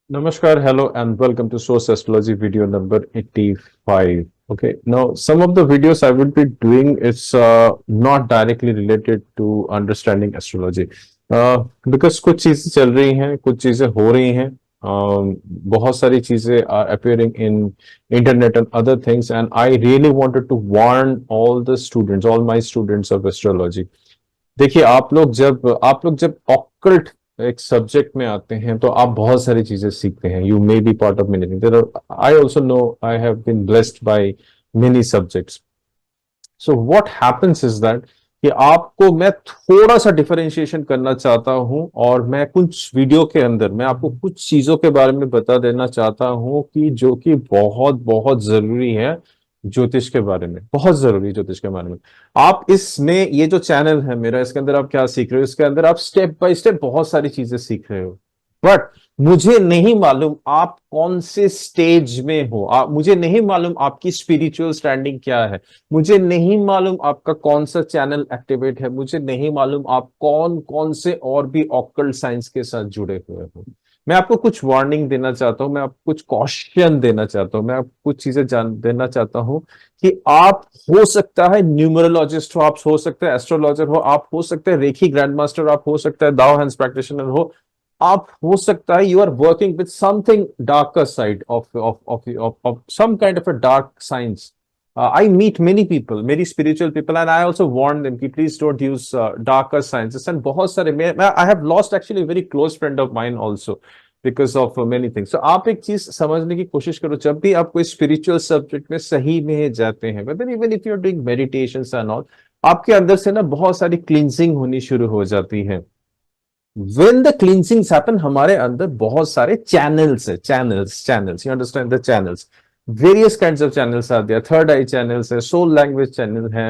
Namaskar, hello, and welcome to Source Astrology video number 85. Okay, now some of the videos I would be doing is not directly related to understanding astrology. Because कुछ चीजें चल रही हैं, कुछ चीजें हो रही हैं, बहुत सारी चीजें are appearing in internet and other things, and I really wanted to warn all my students of astrology. देखिए आप लोग जब ऑक्कल्ट एक सब्जेक्ट में आते हैं तो आप बहुत सारी चीजें सीखते हैं. You may be part of many things. I also know I have been blessed by many subjects. So what happens is that कि आपको मैं थोड़ा सा डिफरेंशिएशन करना चाहता हूं, और मैं कुछ वीडियो के अंदर मैं आपको कुछ चीजों के बारे में बता देना चाहता हूं कि जो कि बहुत बहुत जरूरी है ज्योतिष के बारे में, बहुत जरूरी है ज्योतिष के बारे में. आप इसमें ये जो चैनल है मेरा, इसके अंदर आप क्या सीख रहे हो? इसके अंदर आप स्टेप बाय स्टेप बहुत सारी चीजें सीख रहे हो. बट मुझे नहीं मालूम आप कौन से स्टेज में हो. मुझे नहीं मालूम आपकी स्पिरिचुअल स्टैंडिंग क्या है. मुझे नहीं मालूम आपका कौन सा चैनल एक्टिवेट है. मुझे नहीं मालूम आप कौन कौन से और भी ऑकल्ट साइंस के साथ जुड़े हुए हो. मैं आपको कुछ वार्निंग देना चाहता हूं, मैं आपको कुछ कॉशन देना चाहता हूं, मैं आपको कुछ चीजें जान देना चाहता हूं कि आप हो सकता है न्यूमरोलॉजिस्ट हो, आप हो सकते हैं एस्ट्रोलॉजर हो, आप हो सकते हैं रेखी ग्रैंड मास्टर, आप हो सकता है दाओ हैंड्स प्रैक्टिशनर हो, आप हो सकता है you are working with something darker side of some kind of a dark science. I meet many people, many spiritual people, and I also warn them कि please don't use darker sciences. And बहुत सारे I have lost actually a very close friend of mine also because of many things. So आप एक चीज समझने की कोशिश करो, जब भी आप कोई spiritual subject में सही में जाते हैं, whether even if you're doing meditations and all, आपके अंदर से ना बहुत सारी क्लिनजिंग होनी शुरू हो जाती है. When the cleansings happen, हमारे अंदर बहुत सारे channels है, channels. You understand the channels? Various kinds of channels are there. Third eye channels है, soul language channel है,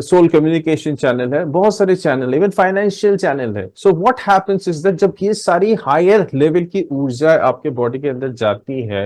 soul communication channel है, बहुत सारे channel, even financial channel है. So what happens is that जब ये सारी higher level की ऊर्जा आपके बॉडी के अंदर जाती है,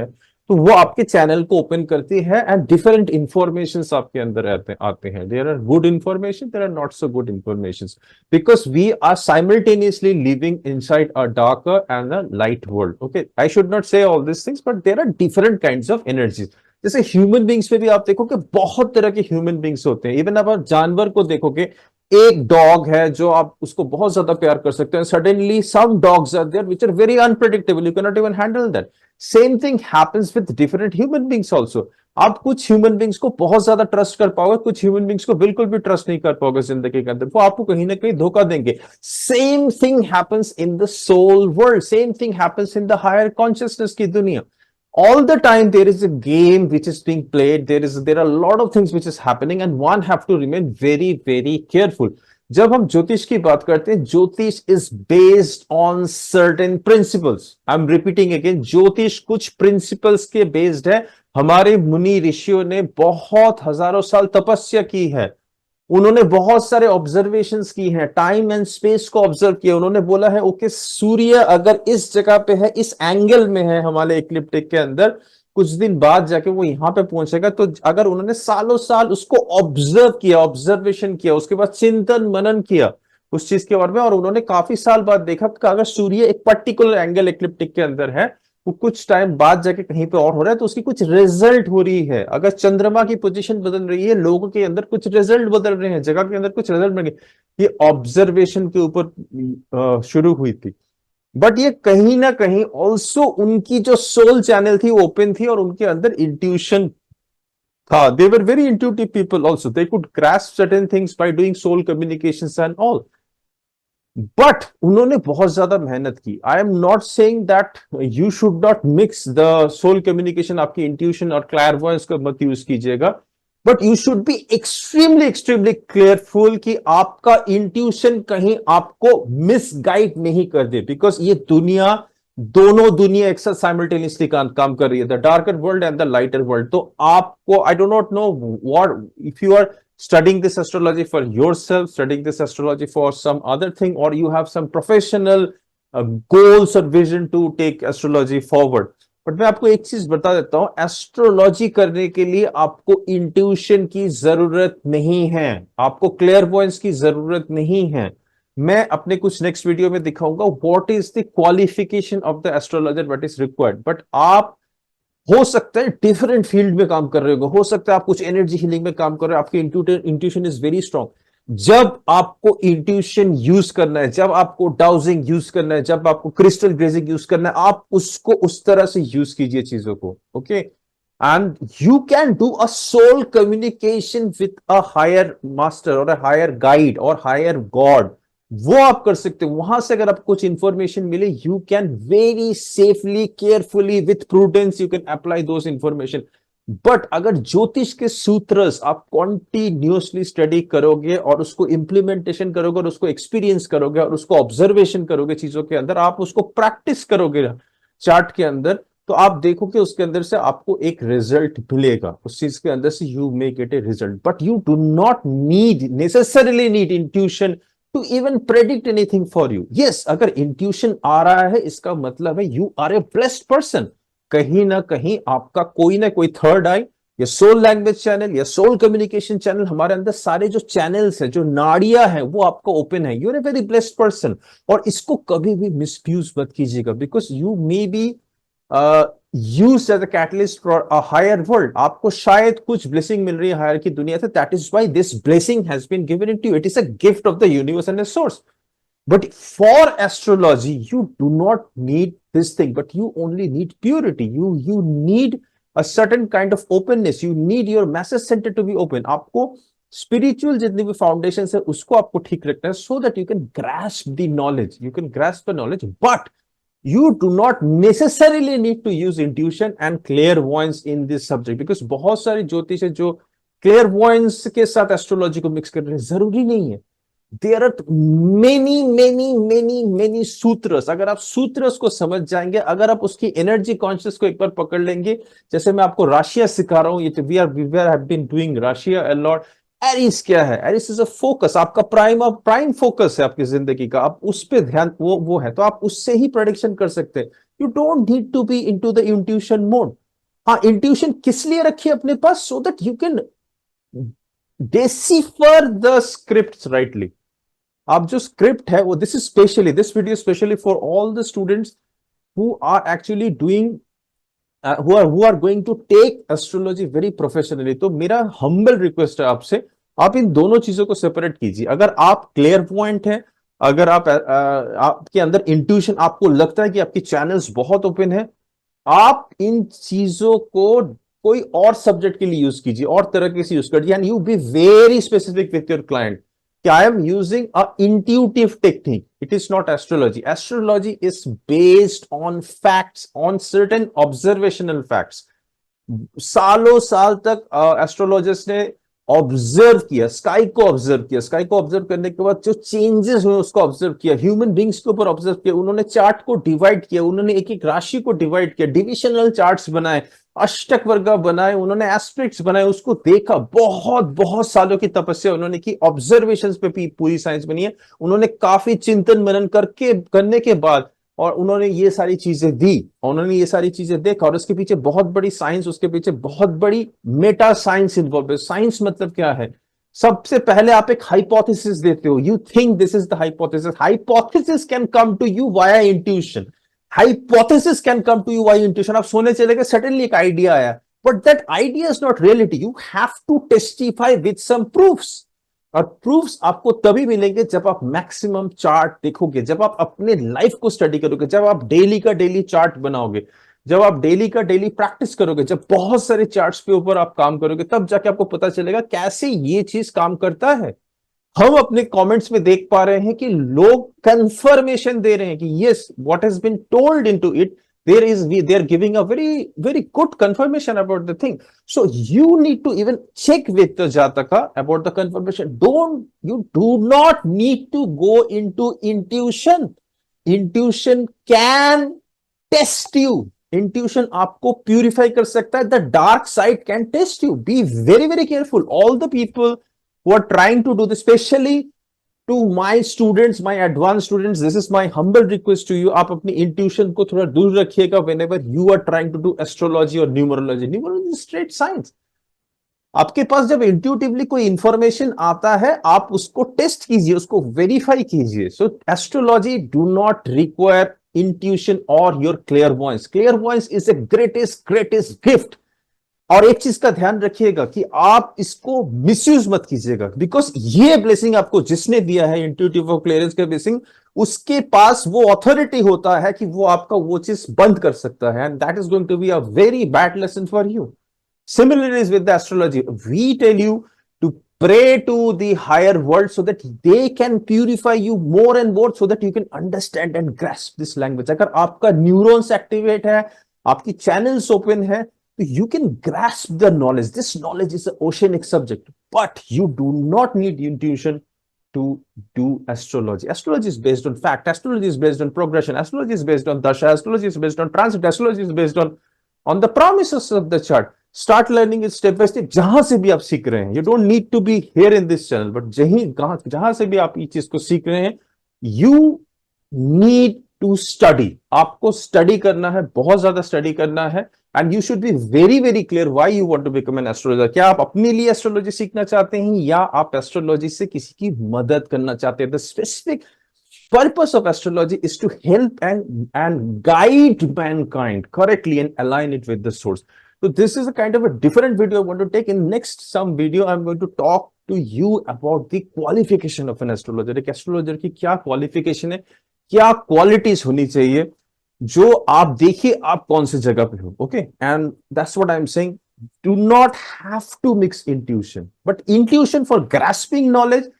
तो वो आपके चैनल को ओपन करती है, एंड डिफरेंट इंफॉर्मेशन आपके अंदर आते हैं. There are good information, there are not so good information, because we are simultaneously living inside a darker and a light world. Okay, I should not say all these things, but there are different kinds of energies. जैसे human beings में भी आप देखोगे बहुत तरह के human beings होते हैं. इवन आप जानवर को देखोगे, एक डॉग है जो आप उसको बहुत ज्यादा प्यार कर सकते हैं. Suddenly some dogs are there which are very unpredictable, you can not even handle that. Same thing happens with different human beings also. आप कुछ ह्यूमन बींग्स को बहुत ज्यादा ट्रस्ट कर पाओगे, कुछ ह्यूमन बींग्स को बिल्कुल भी ट्रस्ट नहीं कर पाओगे जिंदगी के अंदर. वो आपको कहीं ना कहीं धोखा देंगे. Same thing happens in the soul world, same thing happens in the higher consciousness की दुनिया. All the time there is a game which is being played, there are a lot of things which is happening, and one have to remain very very careful. जब हम ज्योतिष की बात करते हैं, ज्योतिष is based on certain principles. I am repeating again, ज्योतिष कुछ प्रिंसिपल्स के बेस्ड है. हमारे मुनि ऋषियों ने बहुत हजारों साल तपस्या की है. उन्होंने बहुत सारे ऑब्जर्वेशंस की हैं, टाइम एंड स्पेस को ऑब्जर्व किया. उन्होंने बोला है ओके, सूर्य अगर इस जगह पे है, इस एंगल में है हमारे इक्लिप्टिक के अंदर, कुछ दिन बाद जाके वो यहां पे पहुंचेगा. तो अगर उन्होंने सालों साल उसको ऑब्जर्व किया, ऑब्जर्वेशन किया, उसके बाद चिंतन मनन किया उस चीज के बारे में, और उन्होंने काफी साल बाद देखा कि अगर सूर्य एक पर्टिकुलर एंगल इक्लिप्टिक के अंदर है, वो कुछ टाइम बाद जाके कहीं पे और हो रहा है, तो उसकी कुछ रिजल्ट हो रही है. अगर चंद्रमा की पोजीशन बदल रही है, लोगों के अंदर कुछ रिजल्ट बदल रहे हैं, जगह के अंदर कुछ रिजल्ट बन गए. ये ऑब्जर्वेशन के ऊपर शुरू हुई थी. बट ये कहीं ना कहीं ऑल्सो उनकी जो सोल चैनल थी ओपन थी, और उनके अंदर इंट्यूशन था. They were very intuitive people also. They could grasp certain things by doing soul communications and all. But उन्होंने बहुत ज्यादा मेहनत की. I am not saying that you should not mix the soul communication, आपकी intuition और clairvoyance को मत use कीजिएगा. But you should be extremely extremely careful कि आपका इंट्यूशन कहीं आपको मिसगाइड नहीं कर दे. बिकॉज ये दुनिया, दोनों दुनिया एक साथ साइमल्टेनियसली काम कर रही है, the darker world and the lighter world. तो आपको, I do not know what, if you are studying this astrology for yourself, studying this astrology for some other thing, or you have some professional goals or vision to take astrology forward. But मैं आपको एक चीज बता देता हूं, astrology करने के लिए आपको इंट्यूशन की जरूरत नहीं है, आपको क्लेयरवॉयंस की जरूरत नहीं है. मैं अपने कुछ नेक्स्ट वीडियो में दिखाऊंगा what is the qualification of the astrologer, what is required. But आप हो सकता है डिफरेंट फील्ड में काम कर रहे हो सकता है आप कुछ एनर्जी हीलिंग में काम कर रहे हो, आपकी इंट्यूशन इज वेरी स्ट्रांग। जब आपको इंट्यूशन यूज करना है, जब आपको डाउजिंग यूज करना है, जब आपको क्रिस्टल ग्रेजिंग यूज करना है, आप उसको उस तरह से यूज कीजिए चीजों को, okay. And you can do a soul communication with a higher master और अ हायर गाइड और हायर गॉड, वो आप कर सकते हो। वहां से अगर आपको कुछ इंफॉर्मेशन मिले, you can very safely carefully with prudence you can apply those information. But अगर ज्योतिष के सूत्र आप कॉन्टिन्यूसली स्टडी करोगे और उसको इंप्लीमेंटेशन करोगे और उसको एक्सपीरियंस करोगे और उसको ऑब्जर्वेशन करोगे चीजों के अंदर, आप उसको प्रैक्टिस करोगे चार्ट के अंदर, तो आप देखोगे उसके अंदर से आपको एक रिजल्ट मिलेगा, उस चीज के अंदर से you make it a result. But you do not need necessarily need intuition to even predict anything for you. Yes, अगर इंट्यूशन आ रहा है इसका मतलब है you are a blessed person. कहीं ना कहीं आपका कोई ना कोई थर्ड आई या सोल लैंग्वेज चैनल या सोल कम्युनिकेशन चैनल, हमारे अंदर सारे जो चैनल्स हैं, जो नाड़ियां हैं, वो आपका ओपन है। You are a very blessed person. और इसको कभी भी मिसयूज मत कीजिएगा, because you may be used as a catalyst for a higher world. आपको शायद कुछ blessing मिल रही है हायर की दुनिया से, that is why this blessing has been given into you. It is a gift of the universe and a source. But for astrology, you do not need this thing, but you only need purity. You need a certain kind of openness. You need your message center to be open. आपको spiritual जितनी भी foundations है उसको आपको ठीक रखना है, so that you can grasp the knowledge. You can grasp the knowledge, but you do not necessarily need to use intuition and clairvoyance in this subject, because बहुत सारे ज्योतिष है जो clairvoyance के साथ एस्ट्रोलॉजी को मिक्स कर रहे हैं, जरूरी नहीं है। There are many many many many sutras. अगर आप सूत्रस को समझ जाएंगे, अगर आप उसकी एनर्जी कॉन्शियस को एक बार पकड़ लेंगे, जैसे मैं आपको राशिया सिखा रहा हूं, ये वी हैव बीन डूइंग राशिया अ लॉट। एरिस क्या है? एरिस इज अ फोकस, आपका प्राइम फोकस है आपकी जिंदगी का, आप उस पे ध्यान वो है, तो आप उससे ही प्रेडिक्शन कर सकते हैं। You don't need to be into the intuition mode. हाँ, इंट्यूशन किस लिए रखिए अपने पास? So that you can decipher the script rightly. आप जो स्क्रिप्ट है वो, this is specially, this video specially for all the students who are actually doing who are going to take astrology very professionally। तो मेरा humble request है आपसे, आप इन दोनों चीजों को सेपरेट कीजिए। अगर आप क्लियर पॉइंट है, अगर आपके अंदर इंट्यूशन, आपको लगता है कि आपकी चैनल्स बहुत ओपन है, आप इन चीजों को कोई और सब्जेक्ट के लिए यूज कीजिए, और तरह से यूज करिए, and you be very specific with your client कि I am using a intuitive technique. It is not astrology. Astrology is based on facts, on certain observational facts. सालों साल तक एस्ट्रोलॉजर्स ने ऑब्जर्व किया, स्काई को observe किया, sky को observe करने के बाद जो चेंजेस हुए उसको ऑब्जर्व किया, ह्यूमन बींग्स के ऊपर ऑब्जर्व किया, उन्होंने चार्ट को डिवाइड किया, उन्होंने एक एक राशि को डिवाइड किया, डिविजनल चार्ट्स बनाए, अष्टक वर्ग बनाए, उन्होंने एस्पेक्ट्स बनाए, उसको देखा, बहुत बहुत सालों की तपस्या उन्होंने की, ऑब्जर्वेशंस पे पूरी साइंस बनी है। उन्होंने काफी चिंतन मनन करने के बाद और उन्होंने ये सारी चीजें दी, उन्होंने ये सारी चीजें देखा, और उसके पीछे बहुत बड़ी साइंस, उसके पीछे बहुत बड़ी मेटा साइंस इन्वॉल्व है। साइंस मतलब क्या है? सबसे पहले आप एक हाइपोथेसिस देते हो, you think this is the hypothesis. Hypothesis can come to you via intuition. Hypothesis can come to you via intuition. आप सोने चले गए, सडनली एक आइडिया आया, but that idea is not reality. You have to testify with some proofs. और proofs आपको तभी मिलेंगे जब आप मैक्सिमम चार्ट देखोगे, जब आप अपने लाइफ को स्टडी करोगे, जब आप डेली का डेली चार्ट बनाओगे, जब आप डेली का डेली प्रैक्टिस करोगे, जब बहुत सारे चार्ट्स के ऊपर आप काम करोगे, तब जाके आपको पता चलेगा कैसे ये चीज काम करता है। हम अपने कमेंट्स में देख पा रहे हैं कि लोग कंफर्मेशन दे रहे हैं कि yes, what has been told into it, they are giving a very good confirmation about the thing. So you need to even check with the jataka about the confirmation. You do not need to go into intuition. Intuition can test you. Intuition आपको purify कर सकता है. The dark side can test you. Be very careful. All the people who are trying to do this, especially to my students, my advanced students, this is my humble request to you. आप अपनी intuition को थोड़ा दूर रखिएगा whenever you are trying to do astrology or numerology. Numerology is straight science. आपके पास जब intuitively कोई information आता है, आप उसको टेस्ट कीजिए, उसको वेरीफाई कीजिए. So astrology do not require intuition और your clairvoyance. Clairvoyance is the greatest gift. और एक चीज का ध्यान रखिएगा कि आप इसको मिसयूज मत कीजिएगा, बिकॉज ये ब्लेसिंग आपको जिसने दिया है, इंट्यूटिव और क्लियरेंस का ब्लेसिंग, उसके पास वो अथॉरिटी होता है कि वो आपका वो चीज बंद कर सकता है, and that is going to be a very bad lesson for you. Similarly is with the astrology. We tell you to pray to the higher world so that they can purify you more and more so that you can understand and grasp this language. अगर आपका neurons activate है, आपकी channels open है, तो you can grasp the knowledge. This knowledge is an oceanic subject, but you do not need intuition to do astrology. Astrology is based on fact. Astrology is based on progression. Astrology is based on dasha. Astrology is based on transit. Astrology is based on the promises of the chart. Start learning is step by step. जहां से भी आप सीख रहे हैं, you don't need to be here in this channel, but जहां से भी आप इस चीज को सीख रहे हैं, यू नीड टू स्टडी. आपको स्टडी करना है, बहुत ज्यादा स्टडी करना है, and you should be very very clear why you want to become an astrologer. क्या आप अपने लिए एस्ट्रोलॉजी सीखना चाहते हैं, या आप एस्ट्रोलॉजी से किसी की मदद करना चाहते हैं? The specific purpose of astrology is to help and guide mankind correctly and align it with the source. So this is a kind of a different video I want to take. In next some video I'm going to talk to you about the qualification of an astrologer. एक astrologer की क्या qualification है, क्या qualities होनी चाहिए, जो आप देखिए आप कौन सी जगह पे हो. Okay, and that's what I'm saying. Do not have to mix intuition, but intuition for grasping knowledge,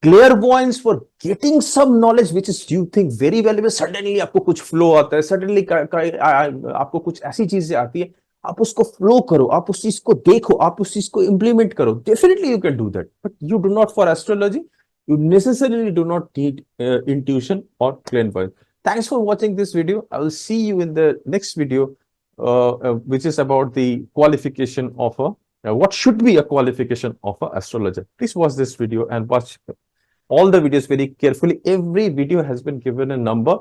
clairvoyance for getting some knowledge which is you think very valuable. Suddenly आपको कुछ फ्लो आता है, सडनली आपको कुछ ऐसी चीजें आती है, आप उसको फ्लो करो, आप उस चीज को देखो, आप उस चीज को इंप्लीमेंट करो. Definitely you can do that, but you do not for astrology. You necessarily do not need intuition or clairvoyance. Thanks for watching this video. I will see you in the next video, which is about the qualification of what should be a qualification of an astrologer. Please watch this video and watch all the videos very carefully. Every video has been given a number,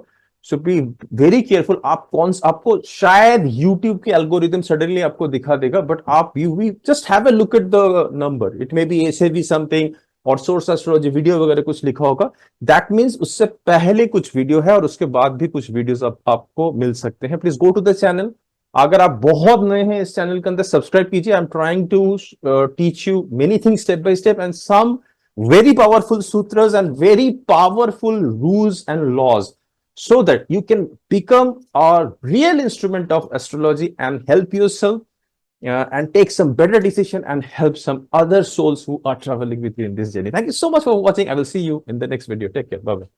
so be very careful. आपको शायद YouTube के algorithm suddenly आपको दिखा देगा, but we just have a look at the number. It may be ऐसे भी something और source astrology video वगैरह कुछ लिखा होगा. दैट मीन्स उससे पहले कुछ वीडियो है और उसके बाद भी कुछ वीडियोस आपको मिल सकते हैं. Please go to the channel. अगर आप बहुत नए हैं इस चैनल के अंदर, सब्सक्राइब कीजिए. I am trying to teach you many things step by step and some very powerful sutras and very powerful rules and laws, so that you can become a real instrument of astrology and help yourself and take some better decision and help some other souls who are traveling with you in this journey. Thank you so much for watching. I will see you in the next video. Take care. Bye bye.